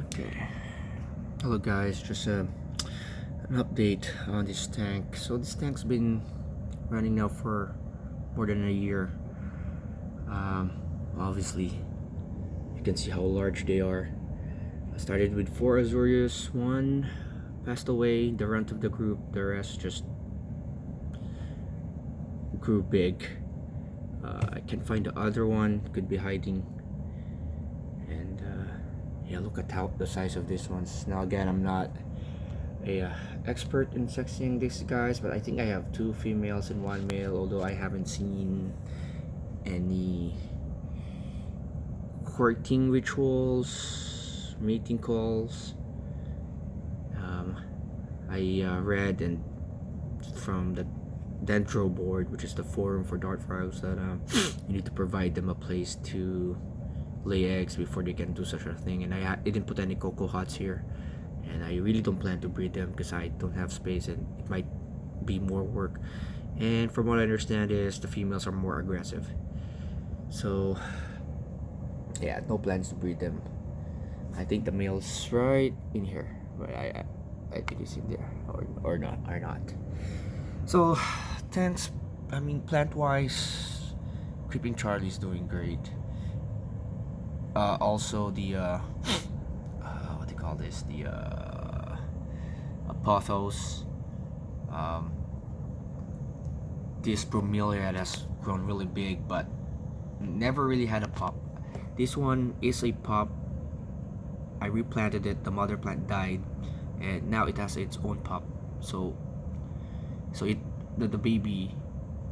Okay. Hello guys, just an update on this tank. So this tank's been running now for more than a year. Obviously, you can see how large they are. I started with 4 Azorius, 1 passed away, the runt of the group, the rest just grew big. I can't find the other one, could be hiding. And yeah, look at how the size of this ones. Now again, I'm not a expert in sexing these guys, but I think I have 2 females and 1 male, although I haven't seen any courting rituals, mating calls. I read and from the Dendro board, which is the forum for dart frogs, that you need to provide them a place to lay eggs before they can do such a thing. And I didn't put any cocoa huts here, and I really don't plan to breed them because I don't have space and it might be more work. And from what I understand is the females are more aggressive, so yeah, no plans to breed them. I think the male's right in here, but I think it's in there or not. So thanks. I mean, plant wise, Creeping Charlie's doing great. Also the what do you call this, the Apothos, this bromeliad has grown really big but never really had a pup. This one is a pup. I replanted it, the mother plant died, and now it has its own pup. So the baby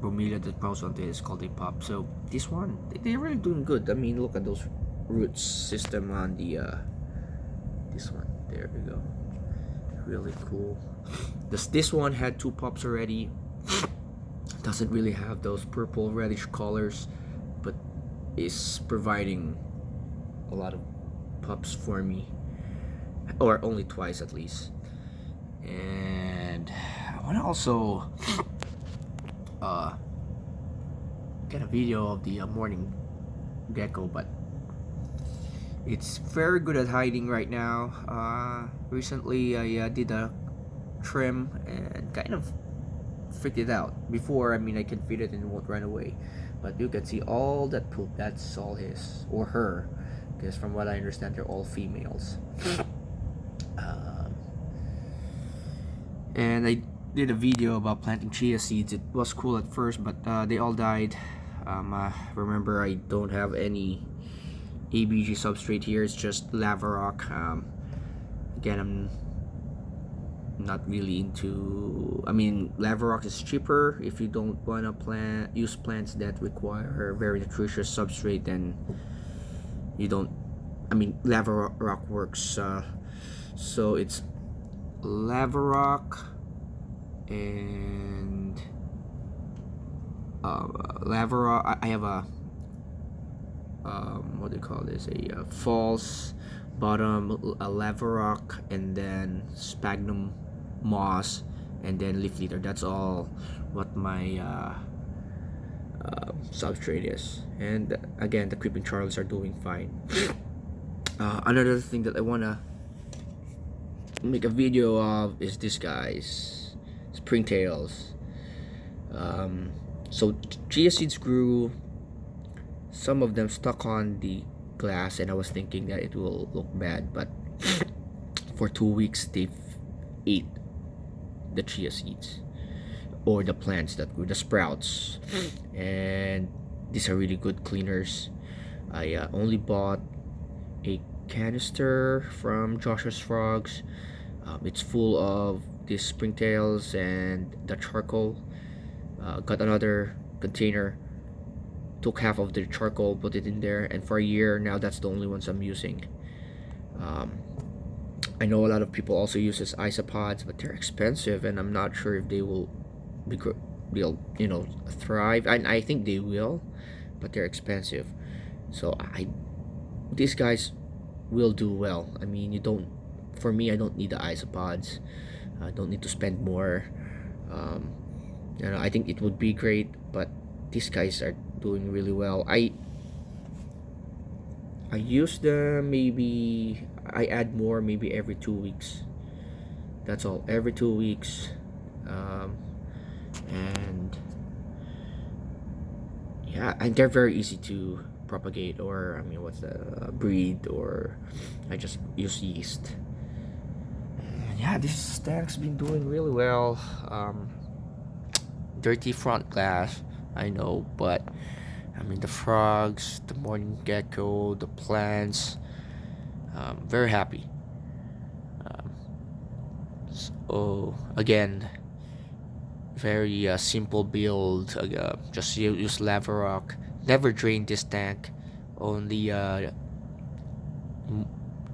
bromeliad that grows onto it is called a pup. So this one, they're really doing good. I mean, look at those root system on the this one. There we go. Really cool. This one had 2 pups already. Doesn't really have those purple reddish colors, but is providing a lot of pups for me, or only twice at least. And I want to also get a video of the morning gecko, but it's very good at hiding right now. Recently I did a trim and kind of freaked it out. Before, I mean, I can feed it and it won't run away, but you can see all that poop, that's all his or her, because from what I understand they're all females. And I did a video about planting chia seeds. It was cool at first, but they all died. Remember, I don't have any ABG substrate here, it's just lava rock. Again, I'm not really into, I mean, lava rock is cheaper if you don't want to use plants that require very nutritious substrate. Then you don't, I mean, lava rock works. So it's lava rock and lava rock. I have a what do you call this, a false bottom, a lava rock, and then sphagnum moss, and then leaf litter. That's all what my substrate is. And again, the Creeping Charlies are doing fine. Another thing that I wanna make a video of is this guy's springtails. So chia seeds grew, some of them stuck on the glass, and I was thinking that it will look bad, but for 2 weeks they've ate the chia seeds or the plants that grew, the sprouts, and these are really good cleaners. I only bought a canister from Joshua's Frogs. It's full of these springtails and the charcoal. Got another container, took half of the charcoal, put it in there, and for a year now that's the only ones I'm using. I know a lot of people also use this isopods, but they're expensive, and I'm not sure if they will thrive. And I think they will, but they're expensive. So these guys will do well. I mean, for me, I don't need the isopods. I don't need to spend more. I think it would be great, but these guys are doing really well. I used them maybe I add more maybe every 2 weeks. That's all, every 2 weeks. And yeah, and they're very easy to propagate, or I mean, what's the breed, or I just use yeast. And yeah, this tank's been doing really well. Dirty front glass, I know, but I mean the frogs, the morning gecko, the plants. Very happy. Um, so again, very simple build. Just use lava rock. Never drain this tank. Only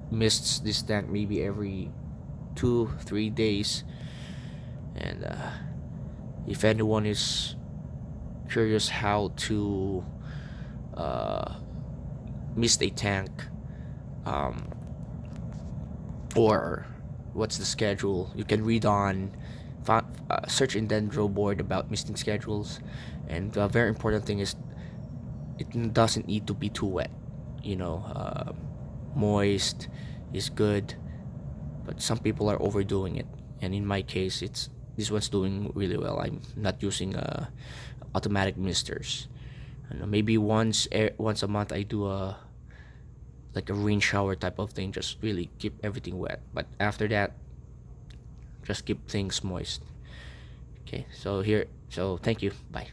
mists this tank maybe every 2-3 days. And if anyone is curious how to uh, mist a tank, um, or what's the schedule, you can read on search in Dendro board about misting schedules. And the very important thing is it doesn't need to be too wet. You know, moist is good, but some people are overdoing it. And in my case, it's this one's doing really well. I'm not using automatic misters. I know, maybe once a month I do a like a rain shower type of thing, just really keep everything wet. But after that, just keep things moist. Okay, so thank you. Bye.